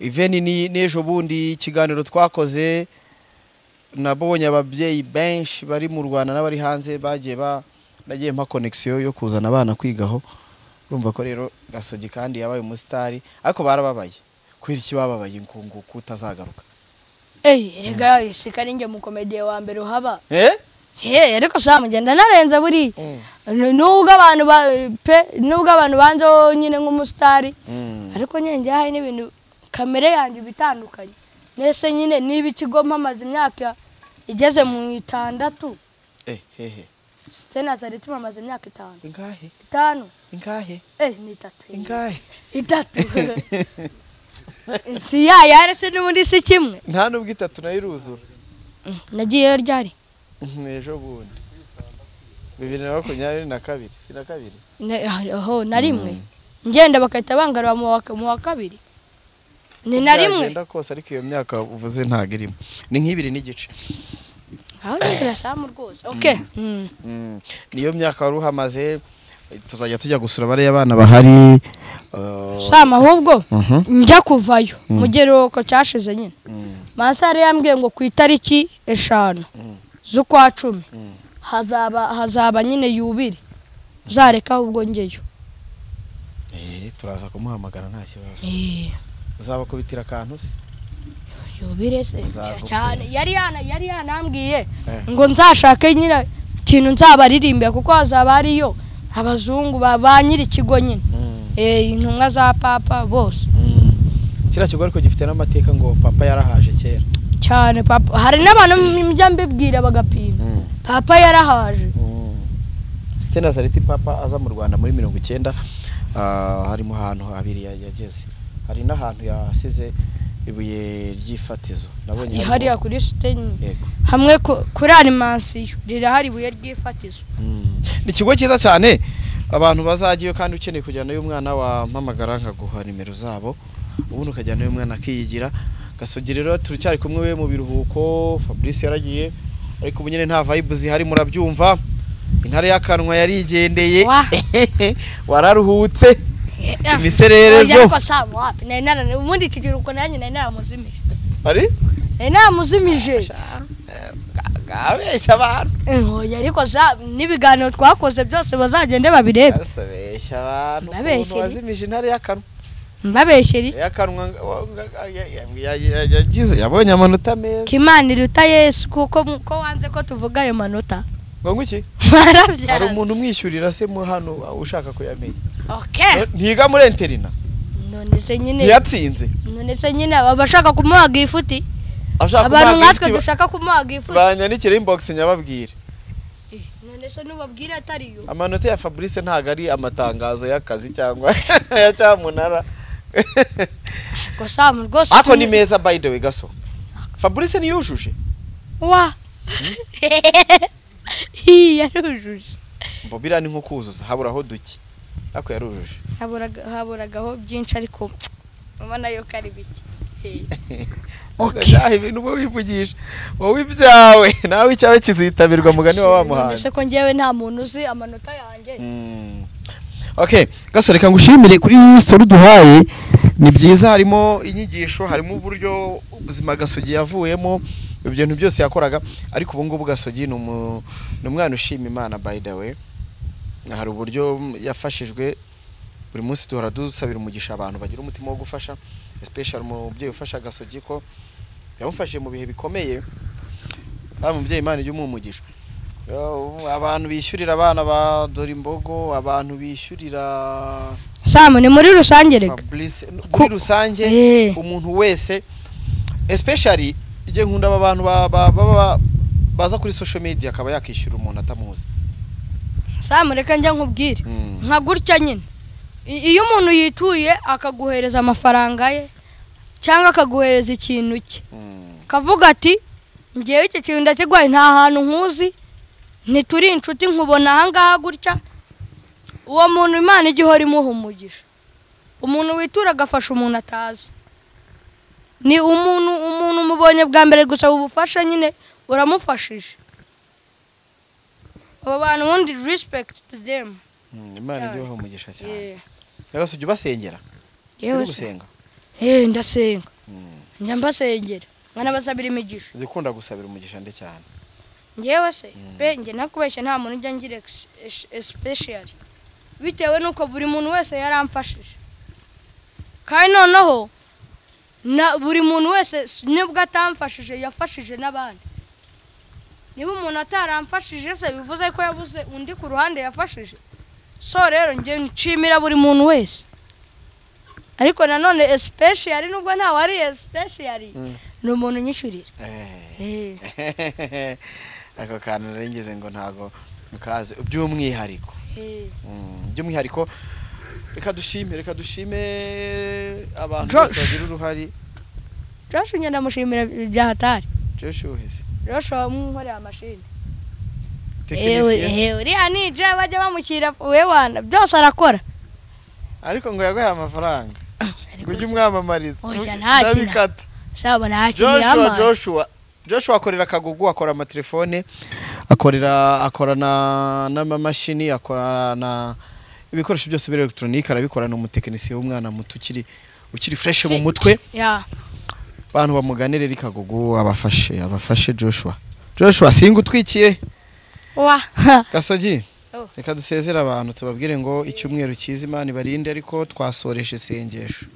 Even ni nejo bundi ikiganiro twakoze nabonye ababyeyi benshi bari mu Rwanda n'abari hanze bagiye nagiye mpa connection yo kuzana abana kwigaho. Urumva ko rero Gasogi kandi yabaye umusitari ariko barababaye kwira iki bababaye ngo kutazagaruka. Rega isikari nge mu comedy wa mbere uhaba ariko samugenda narenza buri nubwo abantu banzo nyine nk'umusitari ariko nyenge hayi n'ibintu kamere yanjye bitandukanye nese nyine niba ikigoma amaze imyaka igeze mu 6 Cité Nazareti amaze imyaka 5 ingahe 5 ingahe ni 3 ingahe 3 si yarese n'ubundi si kimwe nta nubwo 3 nayiruzura nagiye ryari ejo bundi 2022 sina kabiri na rimwe ngenda bakahita bangarura mu wa kabiri ni na rimwe ngenda kose ariko iyo myaka uvuze ntago irimo ni nk'ibiri n'igice aho nirasamu rwose okay niyo myaka wari uhamaze tuzajya tujya gusura bari abana bahari sama ahubwo njya kuvayo mugero ko cyashize nyine Mansare yambwiye ngo ku itariki 5 z'ukwa 10 hazaba nyine yubiri uzareka ubwo ngeyo turaza kumuhamagara nta kibazo uzaba kubitira akantu se yubire se cyane yari yanambwiye ngo nzashake nyine kintu nzabaririmbe kuko hazaba ariyo abazungu ba nyiri kigo nyine intumwa za papa bose kira kigo ariko gifite n'amateka ngo papa yarahaje kera cyane papa hari n'abantu mbya mbibwira bagapima papa yarahaje Cité Nazareti papa aza mu Rwanda muri 19 harimo ahantu habiri yageze hari n'ahantu yasize ibuye ry'ifatizo nabonye hari ya kuri Cité hamwe kuri animation rirahari ibuye ry'ifatizo. Ni kigo cyiza cyane abantu bazagiye kandi ukeneye kujyana y'umwana wa mpamagara nkaguha nimero zabo ubundi ukajyana y'umwana akiyigira. Gasogi rero turicyari kumwe we mu biruhuko Fabrice yaragiye ariko ubu nyine nta vibe zihari murabyumva intare y'akanwa yarigendeye wararuhutse imisererezo ariko samu wapi nana ubundi kigiruko nanjye naramuzimije ari naramuzimije abeshya abantu ariko n'ibiganiro twakoze byose bazagende babirebe abeshya abantu wazimije intare y'akanwa mbabesheri y'akanwa yagize yabonye amanota meza Kimana iruta Yesu kuko wanze ko tuvuga ayo manota ngo iki hari umuntu umwishyurira se mu hano ushaka kuyamenya ntiga muri interina none se nyine yatsinze none se nyine abashaka kumuhaga ifuti abantu nkatwe dushaka kumuhaga ifuti banyandikira inbox nyababwire none se nubabwira atariyo. Amanota ya Fabrice ntago ari amatangazo y'akazi cyangwa ya cyamunara. Ko Sam rwose Ako ni meza by the way gaso. Fabrice ni yujuje. Wa. Yarujuje. Mbobira ni nko kuzuza haburaho duki. Ako yarujuje. Haburagaho byinshi ariko ubona yo kari biki. Okay. Ibintu bo bivugisha. Wowe ibyawe nawe icyawe kizitabirwa mugani wa muhanda. Ese ko ngewe nta muntu uzi amanota yanjye. Okay, gasore kangushimire kuri story duhaye. Ni byiza harimo inyigisho, harimo uburyo ubuzima Gasogi yavuyemo, ibintu byose yakoraga, ariko ubu ngubu Gasogi ni umwana ushima Imana by the way. Hari uburyo yafashijwe, buri munsi duhora dusabira umugisha abantu bagira umutima wo gufasha, especially mu byeyi ufasha Gasogi ko yamufashije mu bihe bikomeye. Umubyeyi Imana ijye umugisha. Abantu bishyurira abana ba Dorimbogo, abantu bishyurira Sam ni muri rusange reka. Muri rusange umuntu wese, especially ije nkunda abantu baza kuri social media akaba yakishyura umuntu atamuzi. Sam reka njya nkubwire nka gutya nyine. Iyo umuntu yituye akaguhereza amafaranga ye cyangwa akaguhereza ikintu cye, kavuga ati ngiye iki kintu ndakigwaye nta hantu nkuzi, ntituri inshuti nkubona aha ngaha gutya, uwo muntu Imana igihora imuha umugisha. Umuntu witura agafasha umuntu atazi, ni umuntu mubonye bwa mbere gusa ubufasha nyine uramufashije. Abo bantu wundi respect to them. Imana ijye umugisha cyane. Yose ujye basengera. Yewe gusenga. Ndasenga. Njya mbasengera. Mwana basabira imigisha. Ndikunda gusabira umugisha nde cyane. Ngewe se pe nge nakubeshya nta muntu ujya ngira especially. Bitewe nuko buri muntu wese yaramfashije. Kandi noneho buri muntu wese nibwo atamfashije yafashije n'abandi. Niba umuntu ataramfashije se bivuze ko yabuze undi ku ruhande yafashije. So rero nge nshimira buri muntu wese. Ariko nanone especially nubwo nta wari especially no muntu nyishurira. Ako kana narengeze ngo ntago mukaze by'umwihariko. By'umwihariko reka dushime abantu bose bagira uruhari. Josh ngenda mushimira bya hatari. Josh uheze. Josh wamwore amashini. Uri anije bajya bamukira we wana byose arakora. Ariko ngo yagoye amafaranga. Kujya umwamamariza. Nabikata. Shabona hakiyama. Joshua akorera Kagugu, akora amatelefone, akorana n'amamashini, akorana ibikoresho byose biri electronique, arabikorana umutekinisiye w'umwana muto ukiri fresh mu mutwe. Abantu bamuganire ri Kagugu abafashe Joshua singa utwikiye. Gasogi reka dusezera abantu tubabwire ngo icyumweru cyiza Imana ibarinde, ariko twasoreshe isengesho.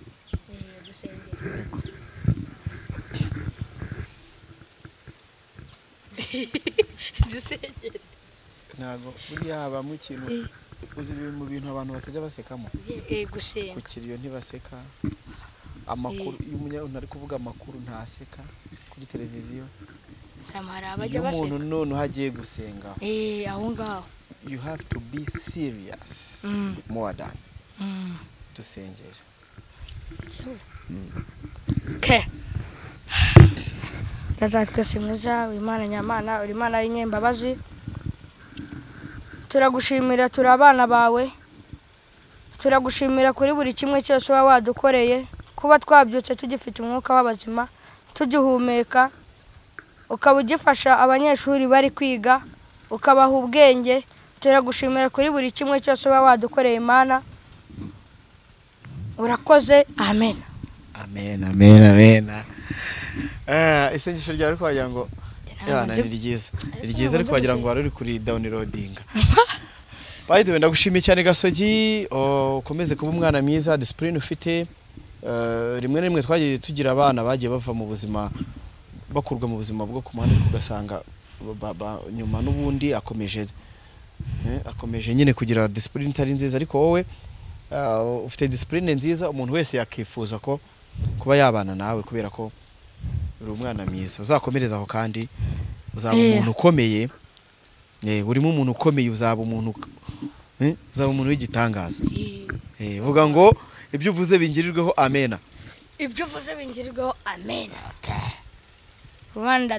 Nago buriya habamo ikintu uzi mu bintu abantu batajya basekamo. Gusenga kukiriyo ntibaseka. Amakuru y'umuntu ari kuvuga amakuru ntaseka kuri televiziyo. Samara abajya baseka. Umuntu none hagiye gusenga. Aho ngaho. You have to be serious more than dusengera. Okay. Twese mwiza Imana nyamana, uri Imana y'inyembabazi. Turagushimira turi abana bawe. Turagushimira kuri buri kimwe cyose wadukoreye, kuba twabyutse tugifite umwuka w'abazima, tugihumeka, ukaba ugifasha abanyeshuri bari kwiga, ukabaha ubwenge. Turagushimira kuri buri kimwe cyose wadukoreye Imana. Urakoze. Amen. Amen, amen, amen. Isengesho ryawe kwagira ngo ni ryiza ariko wagira ngo wari kuri downloading. By the way ndagushimiye cyane Gasogi, ukomeze kuba umwana mwiza, discipline ufite. Rimwe na rimwe twagiye tugira abana bagiye bava mu buzima, bakurwa mu buzima bwo kumana, kugasanga nyuma n'ubundi akomeje nyine kugira discipline itari nziza, ariko wowe ufite discipline nziza. Umuntu wese yakifuza ko kuba yabana nawe kubera ko uri umwana mwiza. Uzakomereza aho kandi uzaba umuntu ukomeye urimo umuntu ukomeye uzaba umuntu w'igitangaza. Vuga ngo ibyo uvuze bingirirweho amena. Ibyo uvuze bingirirweho amena. Rwanda